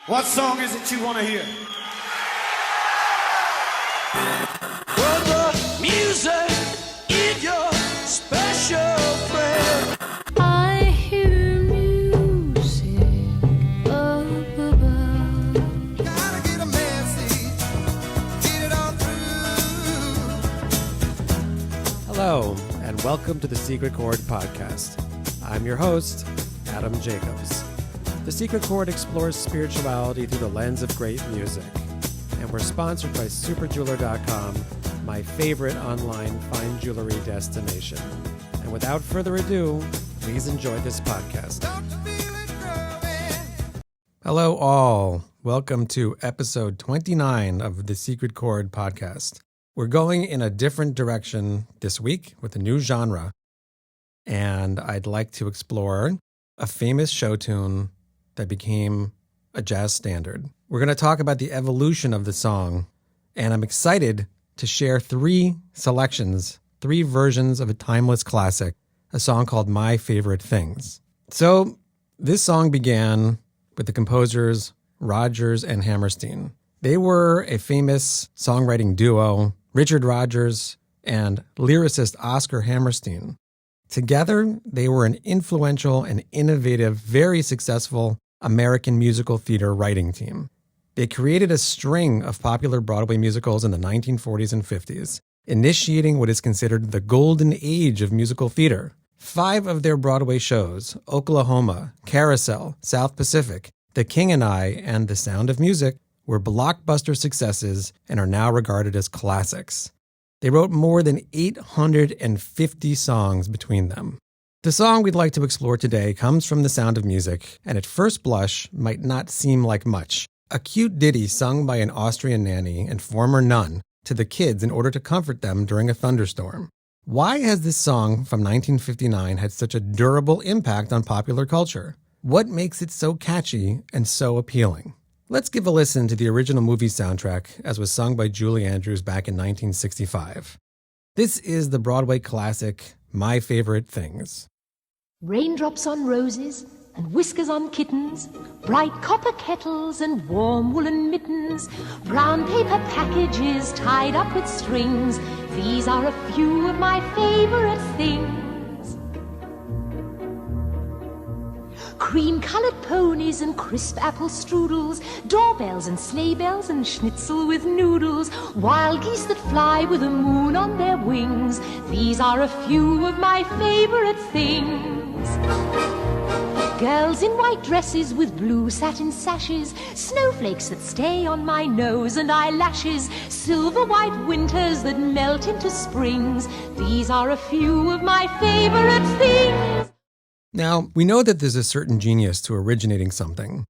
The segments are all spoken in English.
What song is it you want to hear? Put the music in your special friend. I hear music up above. Gotta get a message, get it on through. Hello, and welcome to the Secret Chord Podcast. I'm your host, Adam Jacobs. The Secret Chord explores spirituality through the lens of great music, and we're sponsored by superjeweler.com, my favorite online fine jewelry destination. And without further ado, please enjoy this podcast. Hello all. Welcome to episode 29 of the Secret Chord Podcast. We're going in a different direction this week with a new genre, and I'd like to explore a famous show tune that became a jazz standard. We're going to talk about the evolution of the song, and I'm excited to share three versions of a timeless classic, a song called My Favorite Things. So this song began with the composers Rodgers and Hammerstein. They were a famous songwriting duo, Richard Rodgers and lyricist Oscar Hammerstein. Together, they were an influential and innovative, very successful American musical theater writing team. They created a string of popular Broadway musicals in the 1940s and 50s, initiating what is considered the golden age of musical theater. 5 of their Broadway shows, Oklahoma, Carousel, South Pacific, The King and I, and The Sound of Music, were blockbuster successes and are now regarded as classics. They wrote more than 850 songs between them. The song we'd like to explore today comes from The Sound of Music, and at first blush might not seem like much. A cute ditty sung by an Austrian nanny and former nun to the kids in order to comfort them during a thunderstorm. Why has this song from 1959 had such a durable impact on popular culture? What makes it so catchy and so appealing? Let's give a listen to the original movie soundtrack as was sung by Julie Andrews back in 1965. This is the Broadway classic, My Favorite Things. Raindrops on roses and whiskers on kittens, bright copper kettles and warm woolen mittens, brown paper packages tied up with strings. These are a few of my favorite things. Cream-colored ponies and crisp apple strudels, doorbells and sleigh bells and schnitzel with noodles, wild geese that fly with the moon on their wings. These are a few of my favorite things. Girls in white dresses with blue satin sashes, snowflakes that stay on my nose and eyelashes, silver white winters that melt into springs. These are a few of my favorite things. Now, we know that there's a certain genius to originating something,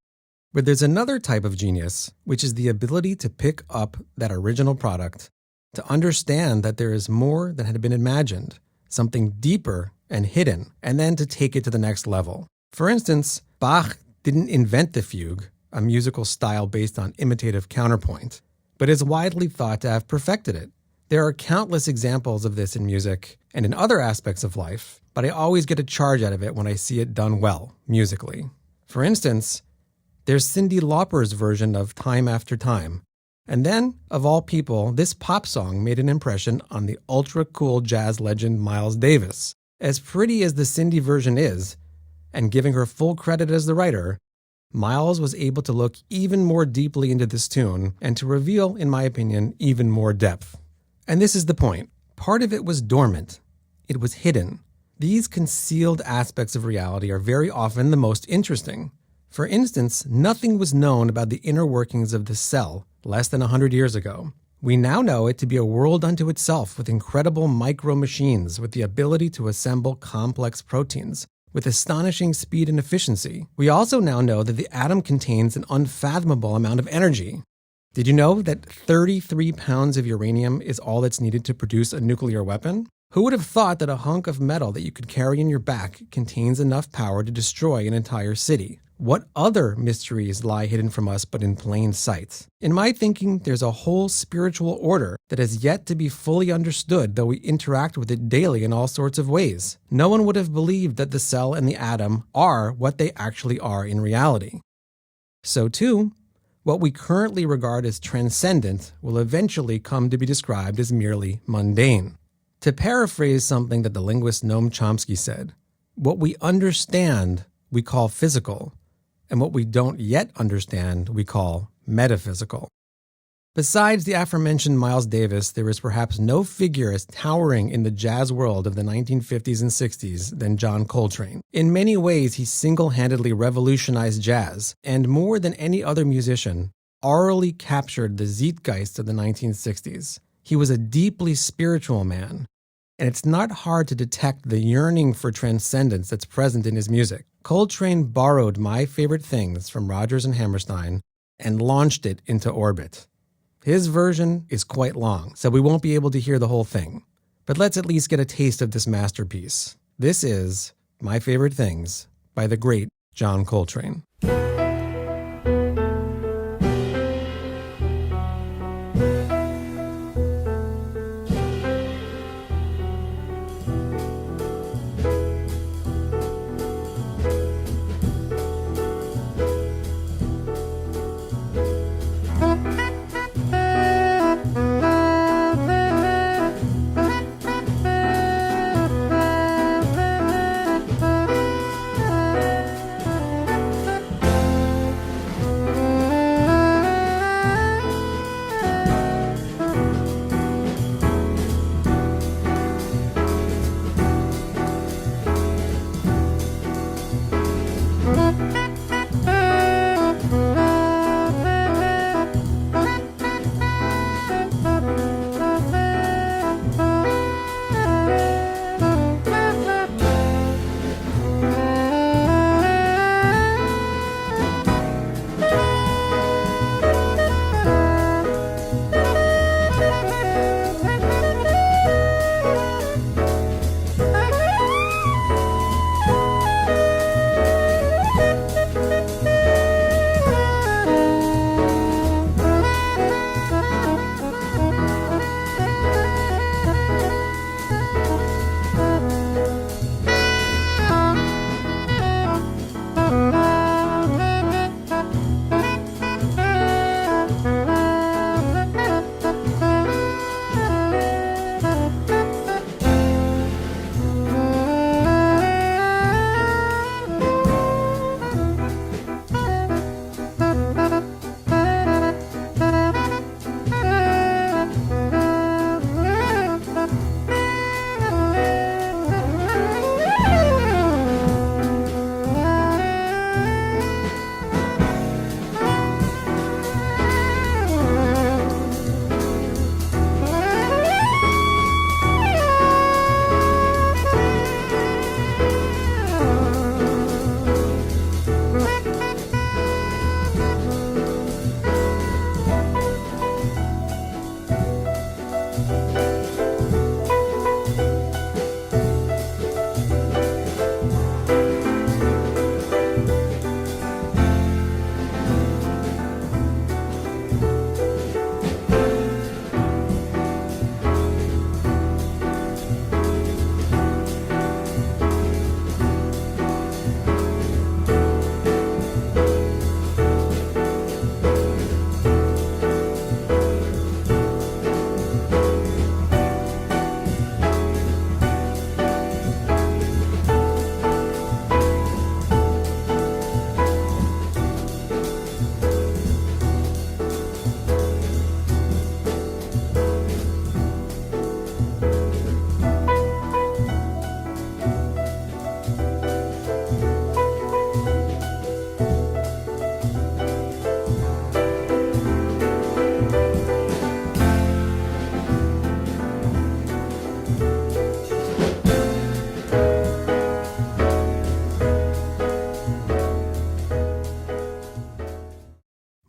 but there's another type of genius, which is the ability to pick up that original product, to understand that there is more than had been imagined, something deeper and hidden, and then to take it to the next level. For instance, Bach didn't invent the fugue, a musical style based on imitative counterpoint, but is widely thought to have perfected it. There are countless examples of this in music and in other aspects of life, but I always get a charge out of it when I see it done well, musically. For instance, there's Cyndi Lauper's version of Time After Time. And then, of all people, this pop song made an impression on the ultra-cool jazz legend Miles Davis. As pretty as the Cyndi version is, and giving her full credit as the writer, Miles was able to look even more deeply into this tune and to reveal, in my opinion, even more depth. And this is the point. Part of it was dormant. It was hidden. These concealed aspects of reality are very often the most interesting. For instance, nothing was known about the inner workings of the cell less than 100 years ago. We now know it to be a world unto itself with incredible micro-machines with the ability to assemble complex proteins with astonishing speed and efficiency. We also now know that the atom contains an unfathomable amount of energy. Did you know that 33 pounds of uranium is all that's needed to produce a nuclear weapon? Who would have thought that a hunk of metal that you could carry in your back contains enough power to destroy an entire city? What other mysteries lie hidden from us but in plain sight? In my thinking, there's a whole spiritual order that has yet to be fully understood, though we interact with it daily in all sorts of ways. No one would have believed that the cell and the atom are what they actually are in reality. So too, What we currently regard as transcendent will eventually come to be described as merely mundane. To paraphrase something that the linguist Noam Chomsky said, what we understand we call physical, and what we don't yet understand we call metaphysical. Besides the aforementioned Miles Davis, there is perhaps no figure as towering in the jazz world of the 1950s and 60s than John Coltrane. In many ways, he single-handedly revolutionized jazz, and more than any other musician, aurally captured the zeitgeist of the 1960s. He was a deeply spiritual man, and it's not hard to detect the yearning for transcendence that's present in his music. Coltrane borrowed My Favorite Things from Rodgers and Hammerstein and launched it into orbit. His version is quite long, so we won't be able to hear the whole thing. But let's at least get a taste of this masterpiece. This is My Favorite Things by the great John Coltrane.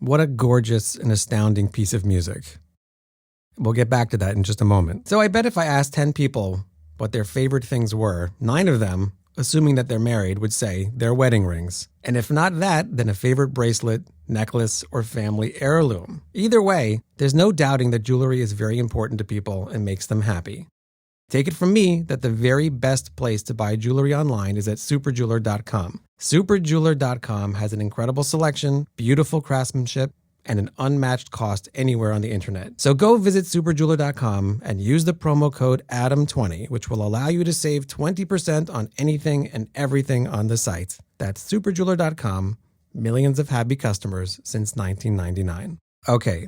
What a gorgeous and astounding piece of music. We'll get back to that in just a moment. So I bet if I asked 10 people what their favorite things were, 9 of them, assuming that they're married, would say their wedding rings. And if not that, then a favorite bracelet, necklace, or family heirloom. Either way, there's no doubting that jewelry is very important to people and makes them happy. Take it from me that the very best place to buy jewelry online is at superjeweler.com. Superjeweler.com has an incredible selection, beautiful craftsmanship, and an unmatched cost anywhere on the internet. So go visit superjeweler.com and use the promo code ADAM20, which will allow you to save 20% on anything and everything on the site. That's superjeweler.com. Millions of happy customers since 1999. Okay,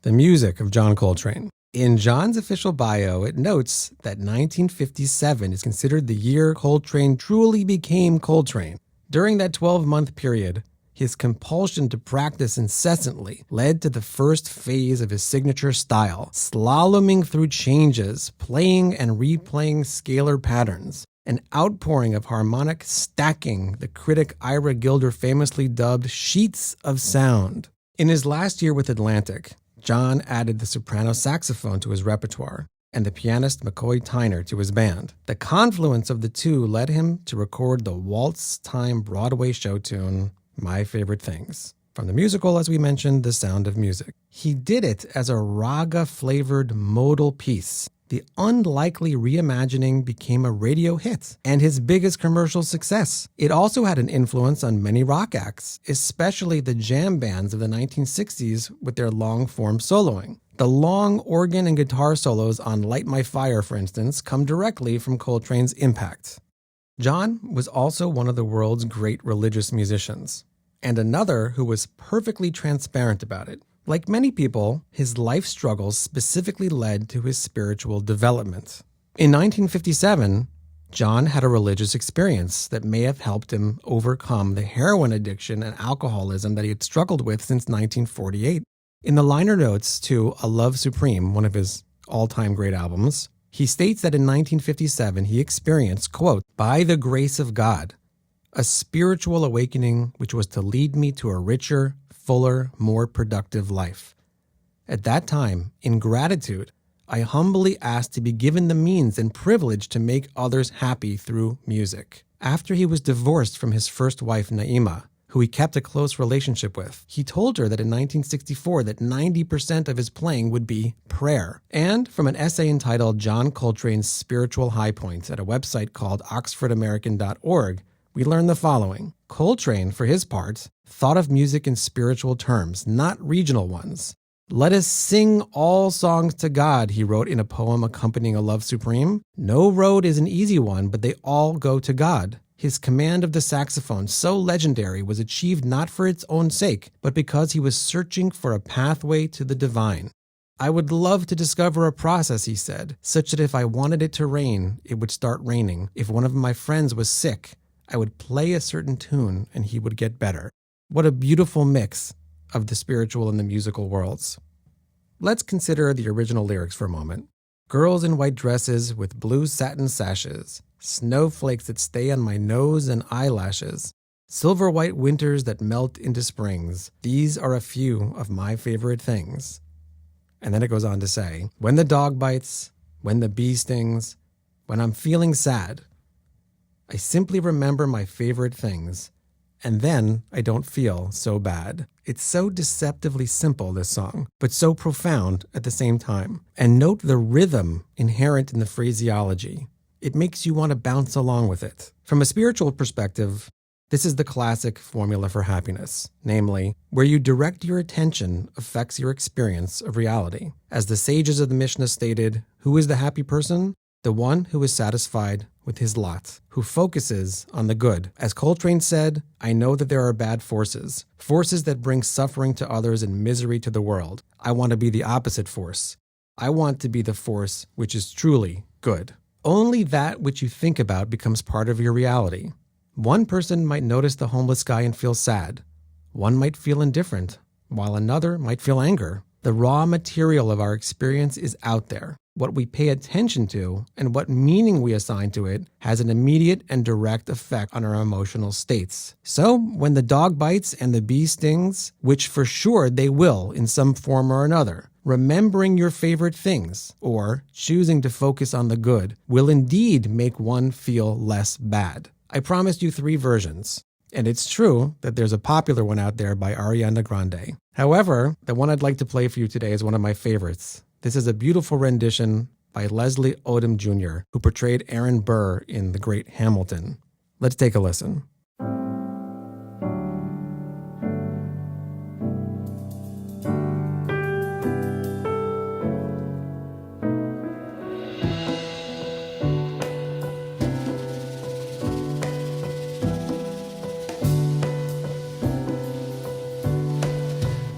the music of John Coltrane. In John's official bio, it notes that 1957 is considered the year Coltrane truly became Coltrane. During that 12-month period, his compulsion to practice incessantly led to the first phase of his signature style, slaloming through changes, playing and replaying scalar patterns, an outpouring of harmonic stacking the critic Ira Gilder famously dubbed sheets of sound. In his last year with Atlantic, John added the soprano saxophone to his repertoire and the pianist McCoy Tyner to his band. The confluence of the two led him to record the waltz-time Broadway show tune, My Favorite Things, from the musical, as we mentioned, The Sound of Music. He did it as a raga-flavored modal piece. The unlikely reimagining became a radio hit and his biggest commercial success. It also had an influence on many rock acts, especially the jam bands of the 1960s with their long-form soloing. The long organ and guitar solos on Light My Fire, for instance, come directly from Coltrane's impact. John was also one of the world's great religious musicians, and another who was perfectly transparent about it. Like many people, his life struggles specifically led to his spiritual development. In 1957, John had a religious experience that may have helped him overcome the heroin addiction and alcoholism that he had struggled with since 1948. In the liner notes to A Love Supreme, one of his all-time great albums, he states that in 1957 he experienced, quote, "by the grace of God, a spiritual awakening which was to lead me to a richer, fuller, more productive life. At that time, in gratitude, I humbly asked to be given the means and privilege to make others happy through music." After he was divorced from his first wife, Naima, who he kept a close relationship with, he told her that in 1964 that 90% of his playing would be prayer. And from an essay entitled John Coltrane's Spiritual High Points at a website called oxfordamerican.org, we learn the following. Coltrane, for his part, thought of music in spiritual terms, not regional ones. "Let us sing all songs to God," he wrote in a poem accompanying A Love Supreme. "No road is an easy one, but they all go to God." His command of the saxophone, so legendary, was achieved not for its own sake, but because he was searching for a pathway to the divine. "I would love to discover a process," he said, "such that if I wanted it to rain, it would start raining. If one of my friends was sick, I would play a certain tune and he would get better." What a beautiful mix of the spiritual and the musical worlds. Let's consider the original lyrics for a moment. "Girls in white dresses with blue satin sashes, snowflakes that stay on my nose and eyelashes, silver white winters that melt into springs. These are a few of my favorite things." And then it goes on to say, "When the dog bites, when the bee stings, when I'm feeling sad, I simply remember my favorite things, and then I don't feel so bad." It's so deceptively simple, this song, but so profound at the same time. And note the rhythm inherent in the phraseology. It makes you want to bounce along with it. From a spiritual perspective, this is the classic formula for happiness, namely, where you direct your attention affects your experience of reality. As the sages of the Mishnah stated, who is the happy person? The one who is satisfied with his lot, who focuses on the good. As Coltrane said, "I know that there are bad forces, forces that bring suffering to others and misery to the world. I want to be the opposite force. I want to be the force which is truly good." Only that which you think about becomes part of your reality. One person might notice the homeless guy and feel sad. One might feel indifferent, while another might feel anger. The raw material of our experience is out there. What we pay attention to and what meaning we assign to it has an immediate and direct effect on our emotional states. So, when the dog bites and the bee stings, which for sure they will in some form or another, remembering your favorite things, or choosing to focus on the good, will indeed make one feel less bad. I promised you 3 versions, and it's true that there's a popular one out there by Ariana Grande. However, the one I'd like to play for you today is one of my favorites. This is a beautiful rendition by Leslie Odom Jr., who portrayed Aaron Burr in The Great Hamilton. Let's take a listen.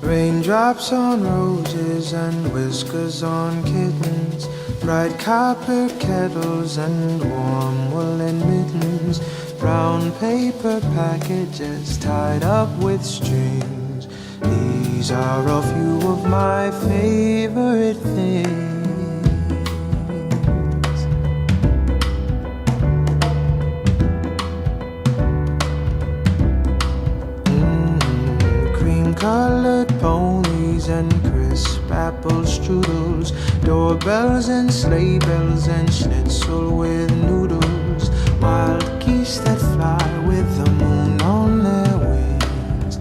Raindrops on roses and whiskers on kittens, bright copper kettles and warm woolen mittens, brown paper packages tied up with strings. These are a few of my favorite things. Cream-colored ponies and crisp apple strudels, doorbells and sleigh bells and schnitzel with noodles, wild geese that fly with the moon on their wings.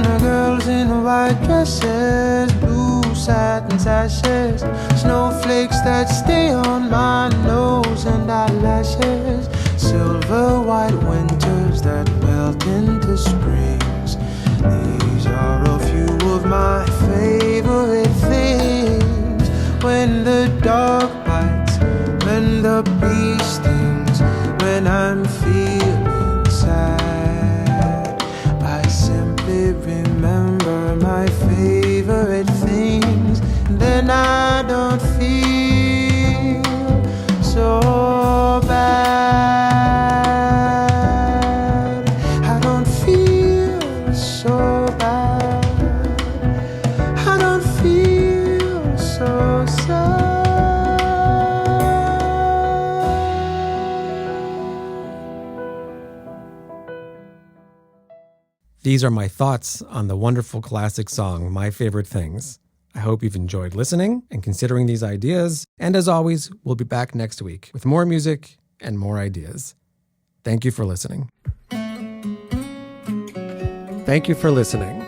The girls in white dresses, blue satin sashes, snowflakes that stay on my nose and eyelashes, silver white winters that melt into springs. These are a few of my favorite things. When the dog bites, when the bee stings, when I'm feeling sad, I simply remember my favorite things, and then I don't feel so bad. I don't feel so bad. I don't feel so sad. These are my thoughts on the wonderful classic song, My Favorite Things. I hope you've enjoyed listening and considering these ideas. And as always, we'll be back next week with more music and more ideas. Thank you for listening. Thank you for listening.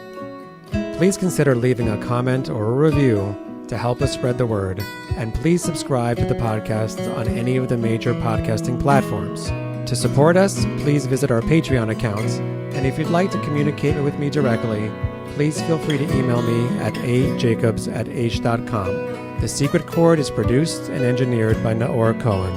Please consider leaving a comment or a review to help us spread the word. And please subscribe to the podcast on any of the major podcasting platforms. To support us, please visit our Patreon account. And if you'd like to communicate with me directly, please feel free to email me at ajacobs@h.com. The Secret Chord is produced and engineered by Naor Cohen.